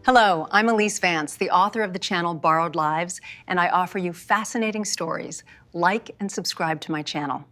Hello, I'm Elise Vance, the author of the channel Borrowed Lives, and I offer you fascinating stories. Like and subscribe to my channel.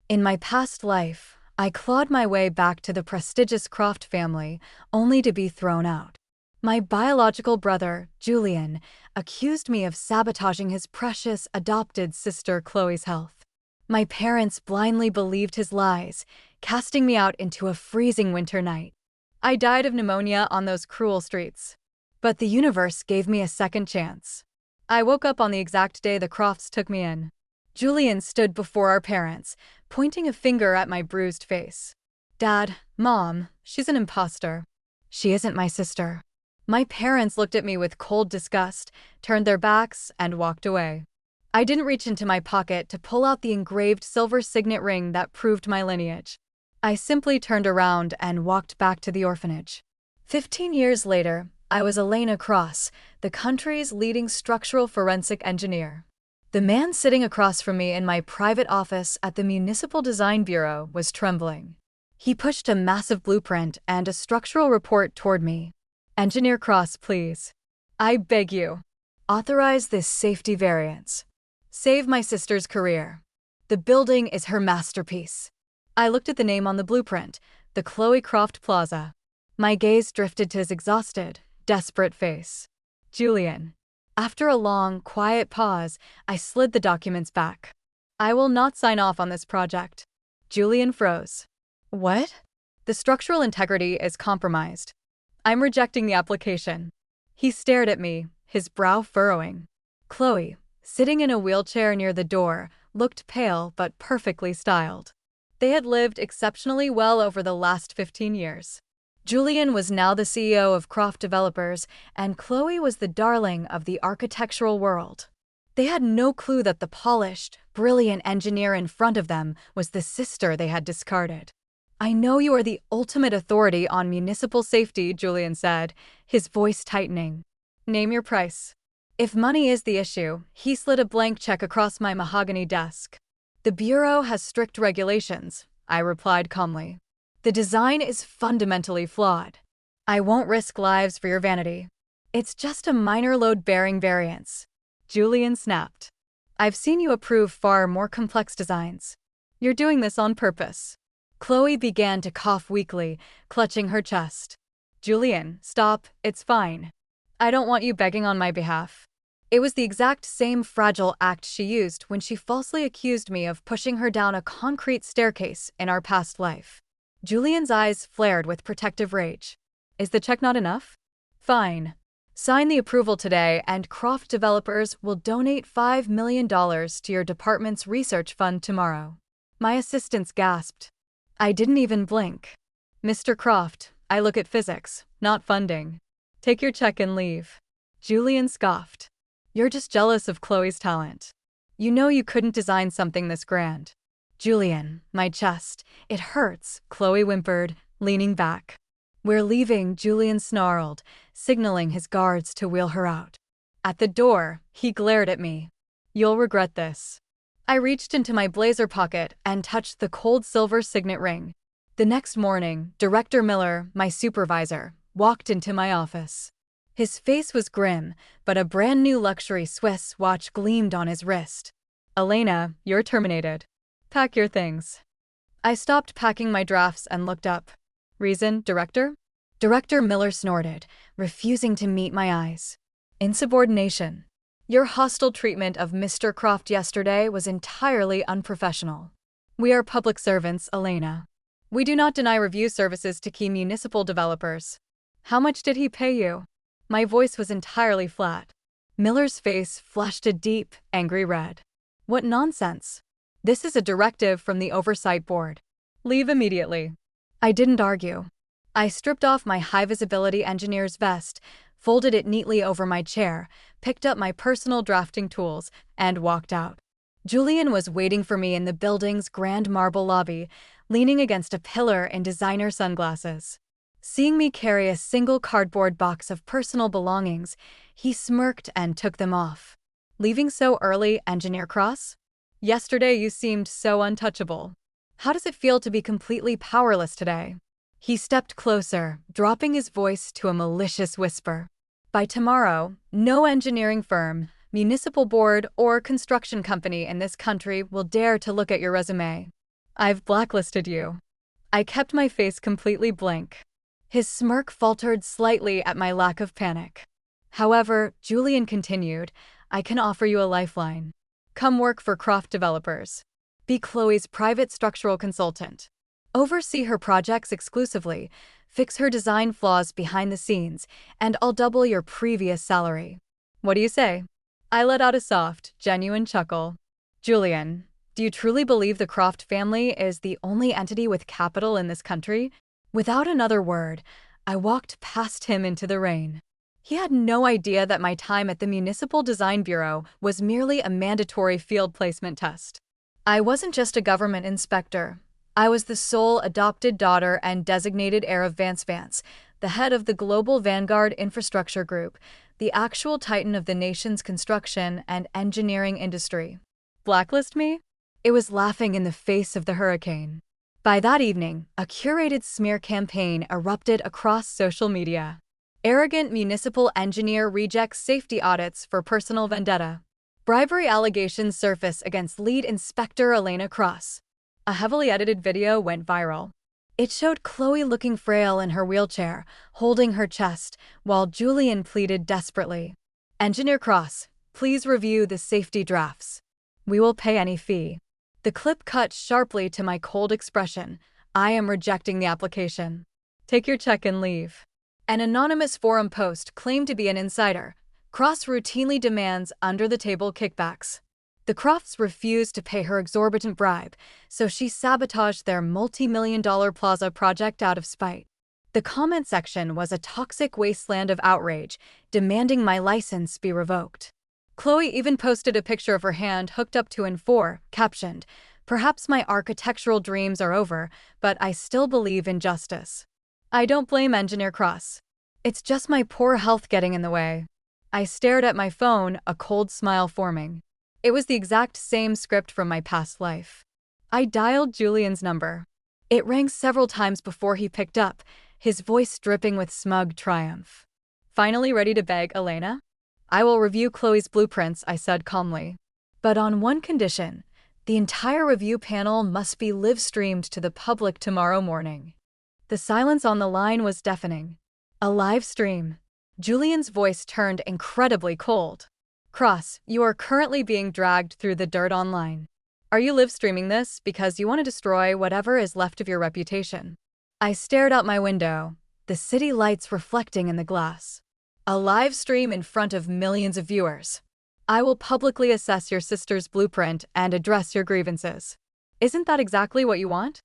In my past life, I clawed my way back to the prestigious Croft family, only to be thrown out. My biological brother, Julian, accused me of sabotaging his precious adopted sister Chloe's health. My parents blindly believed his lies, casting me out into a freezing winter night. I died of pneumonia on those cruel streets. But the universe gave me a second chance. I woke up on the exact day the Crofts took me in. Julian stood before our parents, pointing a finger at my bruised face. "Dad, Mom, she's an impostor. She isn't my sister." My parents looked at me with cold disgust, turned their backs, and walked away. I didn't reach into my pocket to pull out the engraved silver signet ring that proved my lineage. I simply turned around and walked back to the orphanage. 15 years later, I was Elena Cross, the country's leading structural forensic engineer. The man sitting across from me in my private office at the Municipal Design Bureau was trembling. He pushed a massive blueprint and a structural report toward me. "Engineer Cross, please. I beg you. Authorize this safety variance. Save my sister's career. The building is her masterpiece." I looked at the name on the blueprint, the Chloe Croft Plaza. My gaze drifted to his exhausted, desperate face. "Julian." After a long, quiet pause, I slid the documents back. "I will not sign off on this project." Julian froze. "What?" "The structural integrity is compromised. I'm rejecting the application." He stared at me, his brow furrowing. Chloe, sitting in a wheelchair near the door, looked pale but perfectly styled. They had lived exceptionally well over the last 15 years. Julian was now the CEO of Croft Developers, and Chloe was the darling of the architectural world. They had no clue that the polished, brilliant engineer in front of them was the sister they had discarded. "I know you are the ultimate authority on municipal safety," Julian said, his voice tightening. "Name your price." If money is the issue, he slid a blank check across my mahogany desk. "The Bureau has strict regulations," I replied calmly. "The design is fundamentally flawed. I won't risk lives for your vanity. It's just a minor load-bearing variance." Julian snapped. "I've seen you approve far more complex designs. You're doing this on purpose." Chloe began to cough weakly, clutching her chest. "Julian, stop, it's fine. I don't want you begging on my behalf." It was the exact same fragile act she used when she falsely accused me of pushing her down a concrete staircase in our past life. Julian's eyes flared with protective rage. "Is the check not enough? Fine. Sign the approval today and Croft Developers will donate $5 million to your department's research fund tomorrow." My assistants gasped. I didn't even blink. "Mr. Croft, I look at physics, not funding. Take your check and leave." Julian scoffed. "You're just jealous of Chloe's talent. You know you couldn't design something this grand." "Julian, my chest, it hurts," Chloe whimpered, leaning back. "We're leaving," Julian snarled, signaling his guards to wheel her out. At the door, he glared at me. "You'll regret this." I reached into my blazer pocket and touched the cold silver signet ring. The next morning, Director Miller, my supervisor, walked into my office. His face was grim, but a brand new luxury Swiss watch gleamed on his wrist. "Elena, you're terminated. Pack your things." I stopped packing my drafts and looked up. "Reason, Director?" Director Miller snorted, refusing to meet my eyes. "Insubordination. Your hostile treatment of Mr. Croft yesterday was entirely unprofessional. We are public servants, Elena. We do not deny review services to key municipal developers. How much did he pay you?" My voice was entirely flat. Miller's face flushed a deep, angry red. "What nonsense. This is a directive from the Oversight Board. Leave immediately." I didn't argue. I stripped off my high-visibility engineer's vest, folded it neatly over my chair, picked up my personal drafting tools, and walked out. Julian was waiting for me in the building's grand marble lobby, leaning against a pillar in designer sunglasses. Seeing me carry a single cardboard box of personal belongings, he smirked and took them off. "Leaving so early, Engineer Cross? Yesterday you seemed so untouchable. How does it feel to be completely powerless today?" He stepped closer, dropping his voice to a malicious whisper. By tomorrow, no engineering firm, municipal board, or construction company in this country will dare to look at your resume. I've blacklisted you. I kept my face completely blank. His smirk faltered slightly at my lack of panic. However, Julian continued, I can offer you a lifeline. Come work for Croft Developers. Be Chloe's private structural consultant. Oversee her projects exclusively, fix her design flaws behind the scenes, and I'll double your previous salary. What do you say? I let out a soft, genuine chuckle. Julian, do you truly believe the Croft family is the only entity with capital in this country? Without another word, I walked past him into the rain. He had no idea that my time at the Municipal Design Bureau was merely a mandatory field placement test. I wasn't just a government inspector. I was the sole adopted daughter and designated heir of Vance Vance, the head of the global Vanguard Infrastructure Group, the actual titan of the nation's construction and engineering industry. Blacklist me? It was laughing in the face of the hurricane. By that evening, a curated smear campaign erupted across social media. Arrogant municipal engineer rejects safety audits for personal vendetta. Bribery allegations surface against lead inspector Elena Cross. A heavily edited video went viral. It showed Chloe looking frail in her wheelchair, holding her chest, while Julian pleaded desperately. Engineer Cross, please review the safety drafts. We will pay any fee. The clip cut sharply to my cold expression. I am rejecting the application. Take your check and leave. An anonymous forum post claimed to be an insider. Cross routinely demands under-the-table kickbacks. The Crofts refused to pay her exorbitant bribe, so she sabotaged their multi-million-dollar plaza project out of spite. The comment section was a toxic wasteland of outrage, demanding my license be revoked. Chloe even posted a picture of her hand hooked up to N4, captioned, "Perhaps my architectural dreams are over, but I still believe in justice." I don't blame Engineer Cross. It's just my poor health getting in the way. I stared at my phone, a cold smile forming. It was the exact same script from my past life. I dialed Julian's number. It rang several times before he picked up, his voice dripping with smug triumph. Finally ready to beg, Elena? I will review Chloe's blueprints, I said calmly. But on one condition, the entire review panel must be live-streamed to the public tomorrow morning. The silence on the line was deafening. A live stream. Julian's voice turned incredibly cold. Cross, you are currently being dragged through the dirt online. Are you live streaming this because you want to destroy whatever is left of your reputation? I stared out my window, the city lights reflecting in the glass. A live stream in front of millions of viewers. I will publicly assess your sister's blueprint and address your grievances. Isn't that exactly what you want?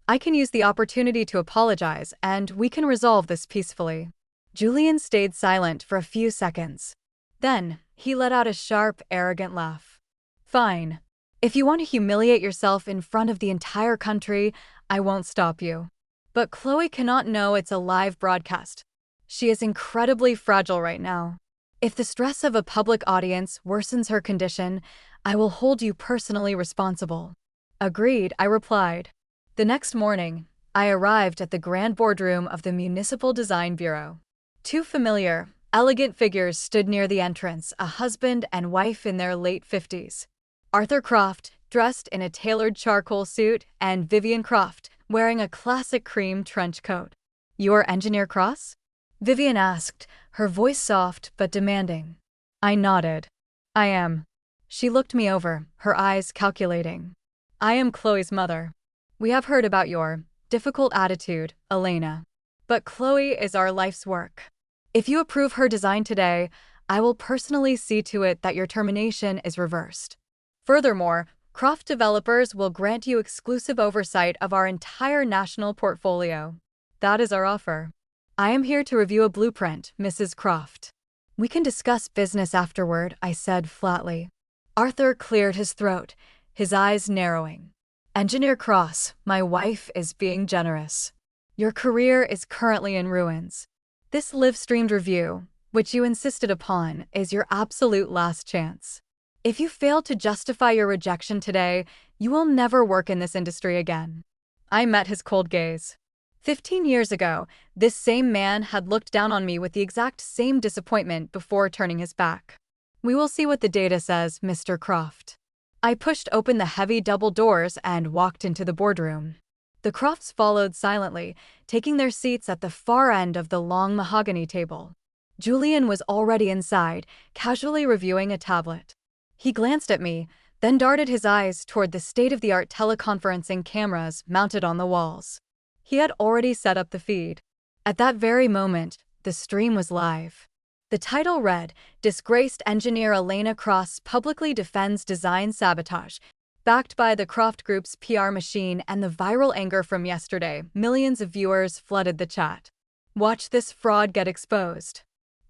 I can use the opportunity to apologize, and we can resolve this peacefully. Julian stayed silent for a few seconds. Then, he let out a sharp, arrogant laugh. Fine. If you want to humiliate yourself in front of the entire country, I won't stop you. But Chloe cannot know it's a live broadcast. She is incredibly fragile right now. If the stress of a public audience worsens her condition, I will hold you personally responsible. Agreed, I replied. The next morning, I arrived at the grand boardroom of the Municipal Design Bureau. Two familiar, elegant figures stood near the entrance, a husband and wife in their late 50s. Arthur Croft, dressed in a tailored charcoal suit, and Vivian Croft, wearing a classic cream trench coat. You are Engineer Cross? Vivian asked, her voice soft but demanding. I nodded. I am. She looked me over, her eyes calculating. I am Chloe's mother. We have heard about your difficult attitude, Elena. But Chloe is our life's work. If you approve her design today, I will personally see to it that your termination is reversed. Furthermore, Croft Developers will grant you exclusive oversight of our entire national portfolio. That is our offer. I am here to review a blueprint, Mrs. Croft. We can discuss business afterward, I said flatly. Arthur cleared his throat, his eyes narrowing. Engineer Cross, my wife is being generous. Your career is currently in ruins. This live-streamed review, which you insisted upon, is your absolute last chance. If you fail to justify your rejection today, you will never work in this industry again. I met his cold gaze. 15 years ago, this same man had looked down on me with the exact same disappointment before turning his back. We will see what the data says, Mr. Croft. I pushed open the heavy double doors and walked into the boardroom. The Crofts followed silently, taking their seats at the far end of the long mahogany table. Julian was already inside, casually reviewing a tablet. He glanced at me, then darted his eyes toward the state-of-the-art teleconferencing cameras mounted on the walls. He had already set up the feed. At that very moment, the stream was live. The title read, "Disgraced Engineer Elena Cross Publicly Defends Design Sabotage." Backed by the Croft Group's PR machine and the viral anger from yesterday, millions of viewers flooded the chat. Watch this fraud get exposed.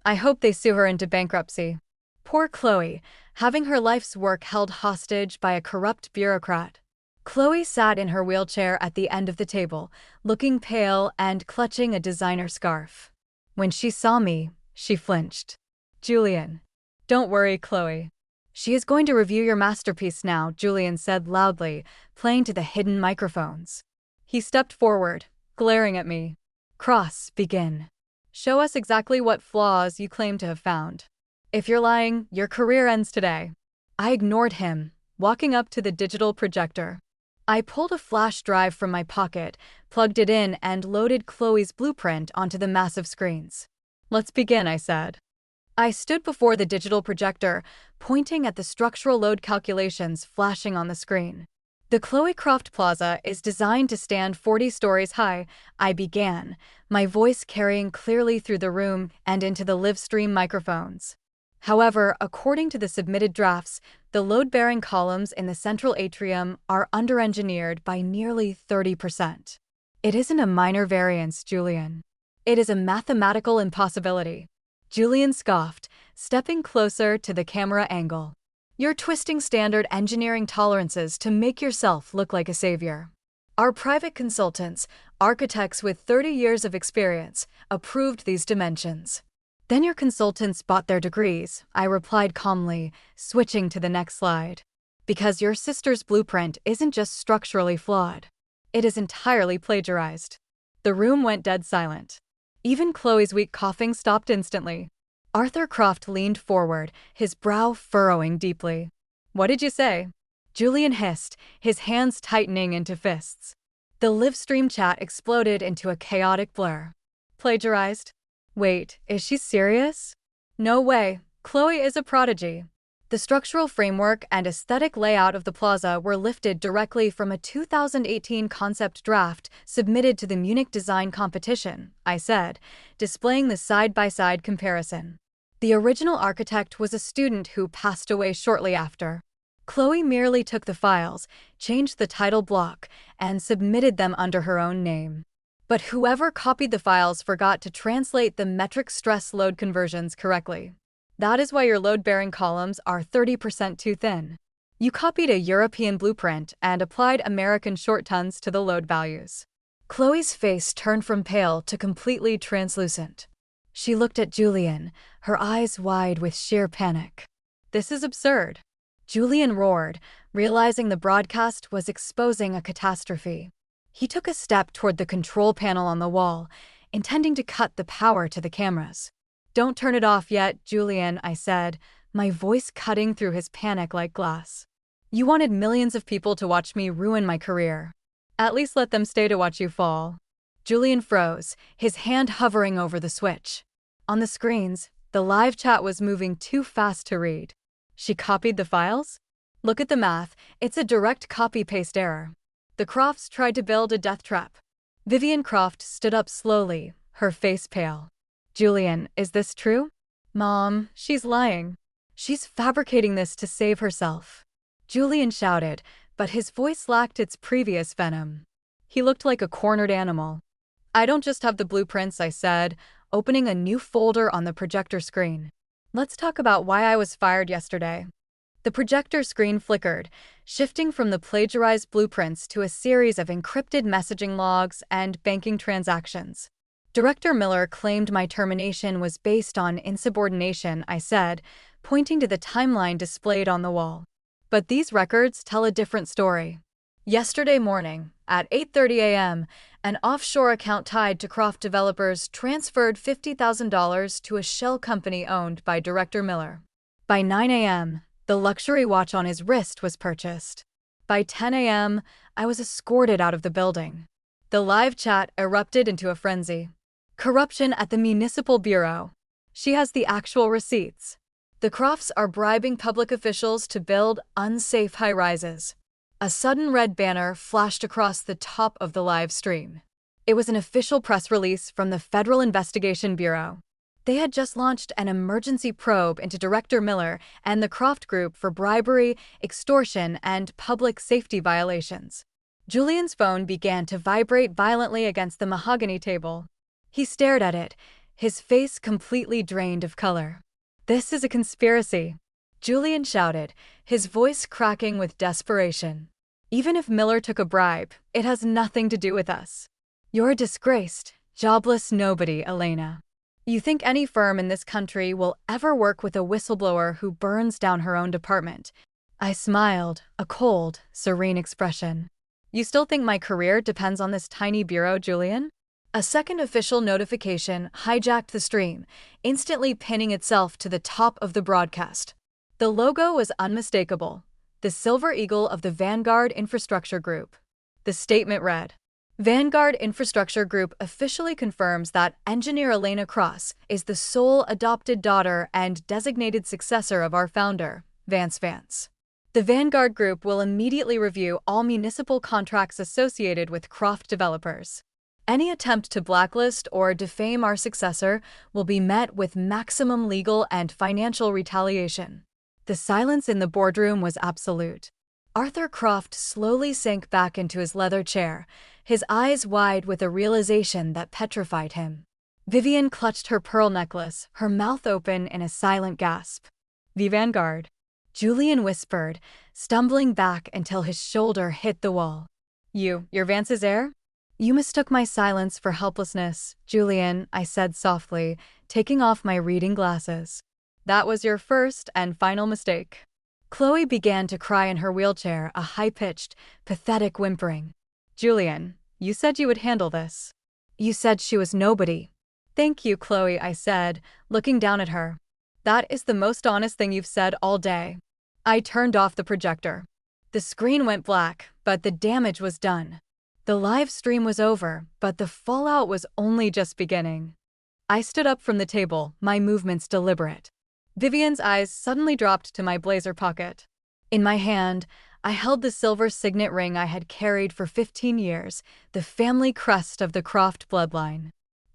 I hope they sue her into bankruptcy. Poor Chloe, having her life's work held hostage by a corrupt bureaucrat. Chloe sat in her wheelchair at the end of the table, looking pale and clutching a designer scarf. When she saw me, she flinched. Julian. Don't worry, Chloe. She is going to review your masterpiece now, Julian said loudly, playing to the hidden microphones. He stepped forward, glaring at me. Cross, begin. Show us exactly what flaws you claim to have found. If you're lying, your career ends today. I ignored him, walking up to the digital projector. I pulled a flash drive from my pocket, plugged it in, and loaded Chloe's blueprint onto the massive screens. Let's begin, I said. I stood before the digital projector, pointing at the structural load calculations flashing on the screen. The Chloe Croft Plaza is designed to stand 40 stories high, I began, my voice carrying clearly through the room and into the live stream microphones. However, according to the submitted drafts, the load-bearing columns in the central atrium are under-engineered by nearly 30%. It isn't a minor variance, Julian. It is a mathematical impossibility. Julian scoffed, stepping closer to the camera angle. You're twisting standard engineering tolerances to make yourself look like a savior. Our private consultants, architects with 30 years of experience, approved these dimensions. Then your consultants bought their degrees, I replied calmly, switching to the next slide. Because your sister's blueprint isn't just structurally flawed. It is entirely plagiarized. The room went dead silent. Even Chloe's weak coughing stopped instantly. Arthur Croft leaned forward, his brow furrowing deeply. What did you say? Julian hissed, his hands tightening into fists. The live stream chat exploded into a chaotic blur. Plagiarized? Wait, is she serious? No way, Chloe is a prodigy. The structural framework and aesthetic layout of the plaza were lifted directly from a 2018 concept draft submitted to the Munich Design Competition, I said, displaying the side-by-side comparison. The original architect was a student who passed away shortly after. Chloe merely took the files, changed the title block, and submitted them under her own name. But whoever copied the files forgot to translate the metric stress load conversions correctly. That is why your load-bearing columns are 30% too thin. You copied a European blueprint and applied American short tons to the load values. Chloe's face turned from pale to completely translucent. She looked at Julian, her eyes wide with sheer panic. This is absurd. Julian roared, realizing the broadcast was exposing a catastrophe. He took a step toward the control panel on the wall, intending to cut the power to the cameras. Don't turn it off yet, Julian, I said, my voice cutting through his panic like glass. You wanted millions of people to watch me ruin my career. At least let them stay to watch you fall. Julian froze, his hand hovering over the switch. On the screens, the live chat was moving too fast to read. She copied the files? Look at the math, it's a direct copy-paste error. The Crofts tried to build a death trap. Vivian Croft stood up slowly, her face pale. Julian, is this true? Mom, she's lying. She's fabricating this to save herself. Julian shouted, but his voice lacked its previous venom. He looked like a cornered animal. I don't just have the blueprints, I said, opening a new folder on the projector screen. Let's talk about why I was fired yesterday. The projector screen flickered, shifting from the plagiarized blueprints to a series of encrypted messaging logs and banking transactions. Director Miller claimed my termination was based on insubordination, I said, pointing to the timeline displayed on the wall. But these records tell a different story. Yesterday morning, at 8:30 a.m., An offshore account tied to Croft developers transferred $50,000 to a shell company owned by Director Miller. By 9 a.m., the luxury watch on his wrist was purchased. By 10 a.m., I was escorted out of the building. The live chat erupted into a frenzy. Corruption at the Municipal Bureau. She has the actual receipts. The Crofts are bribing public officials to build unsafe high-rises. A sudden red banner flashed across the top of the live stream. It was an official press release from the Federal Investigation Bureau. They had just launched an emergency probe into Director Miller and the Croft Group for bribery, extortion, and public safety violations. Julian's phone began to vibrate violently against the mahogany table. He stared at it, his face completely drained of color. "This is a conspiracy," Julian shouted, his voice cracking with desperation. "Even if Miller took a bribe, it has nothing to do with us. You're a disgraced, jobless nobody, Elena. You think any firm in this country will ever work with a whistleblower who burns down her own department?" I smiled, a cold, serene expression. "You still think my career depends on this tiny bureau, Julian?" A second official notification hijacked the stream, instantly pinning itself to the top of the broadcast. The logo was unmistakable, the silver eagle of the Vanguard Infrastructure Group. The statement read, "Vanguard Infrastructure Group officially confirms that engineer Elena Cross is the sole adopted daughter and designated successor of our founder, Vance. The Vanguard Group will immediately review all municipal contracts associated with Croft developers. Any attempt to blacklist or defame our successor will be met with maximum legal and financial retaliation." The silence in the boardroom was absolute. Arthur Croft slowly sank back into his leather chair, his eyes wide with a realization that petrified him. Vivian clutched her pearl necklace, her mouth open in a silent gasp. "The Vanguard," Julian whispered, stumbling back until his shoulder hit the wall. You're Vance's heir?" "You mistook my silence for helplessness, Julian," I said softly, taking off my reading glasses. "That was your first and final mistake." Chloe began to cry in her wheelchair, a high-pitched, pathetic whimpering. "Julian, you said you would handle this." "You said she was nobody." "Thank you, Chloe," I said, looking down at her. "That is the most honest thing you've said all day." I turned off the projector. The screen went black, but the damage was done. The live stream was over, but the fallout was only just beginning. I stood up from the table, my movements deliberate. Vivian's eyes suddenly dropped to my blazer pocket. In my hand, I held the silver signet ring I had carried for 15 years, the family crest of the Croft bloodline.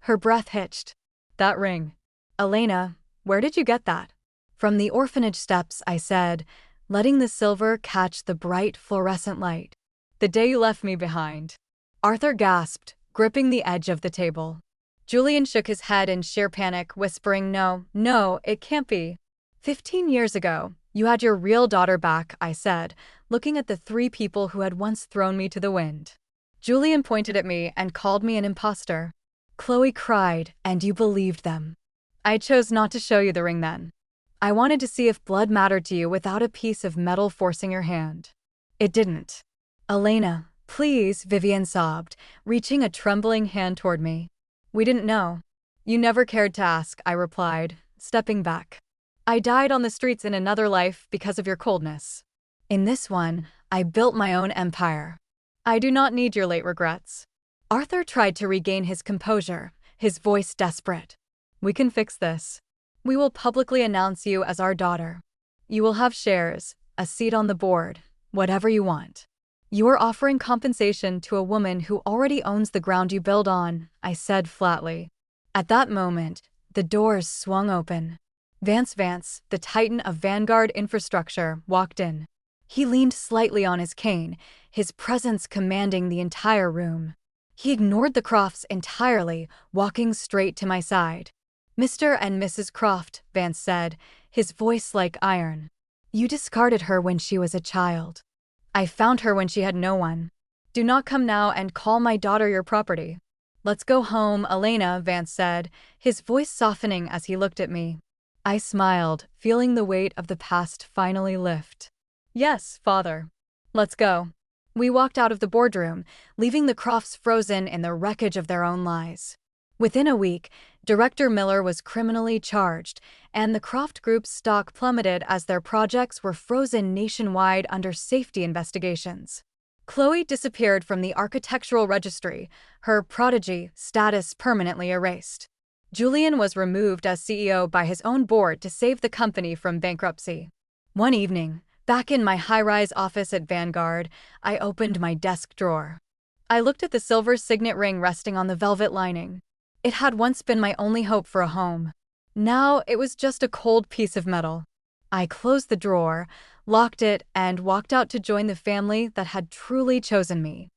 Her breath hitched. "That ring. Elena, where did you get that?" "From the orphanage steps," I said, letting the silver catch the bright fluorescent light. "The day you left me behind." Arthur gasped, gripping the edge of the table. Julian shook his head in sheer panic, whispering, No, it can't be." 15 years ago, you had your real daughter back," I said, looking at the 3 people who had once thrown me to the wind. Julian pointed at me and called me an impostor. Chloe cried, "And you believed them." "I chose not to show you the ring then. I wanted to see if blood mattered to you without a piece of metal forcing your hand. It didn't." "Elena, please," Vivian sobbed, reaching a trembling hand toward me. "We didn't know." "You never cared to ask," I replied, stepping back. "I died on the streets in another life because of your coldness. In this one, I built my own empire. I do not need your late regrets." Arthur tried to regain his composure, his voice desperate. "We can fix this. We will publicly announce you as our daughter. You will have shares, a seat on the board, whatever you want. You are offering compensation to a woman who already owns the ground you build on," I said flatly. At that moment, the doors swung open. Vance, the titan of Vanguard Infrastructure, walked in. He leaned slightly on his cane, his presence commanding the entire room. He ignored the Crofts entirely, walking straight to my side. "Mr. and Mrs. Croft," Vance said, his voice like iron. "You discarded her when she was a child. I found her when she had no one. Do not come now and call my daughter your property." "Let's go home, Elena," Vance said, his voice softening as he looked at me. I smiled, feeling the weight of the past finally lift. "Yes, father. Let's go." We walked out of the boardroom, leaving the Crofts frozen in the wreckage of their own lies. Within a week, Director Miller was criminally charged, and the Croft Group's stock plummeted as their projects were frozen nationwide under safety investigations. Chloe disappeared from the architectural registry, her prodigy status permanently erased. Julian was removed as CEO by his own board to save the company from bankruptcy. One evening, back in my high-rise office at Vanguard, I opened my desk drawer. I looked at the silver signet ring resting on the velvet lining. It had once been my only hope for a home. Now it was just a cold piece of metal. I closed the drawer, locked it, and walked out to join the family that had truly chosen me.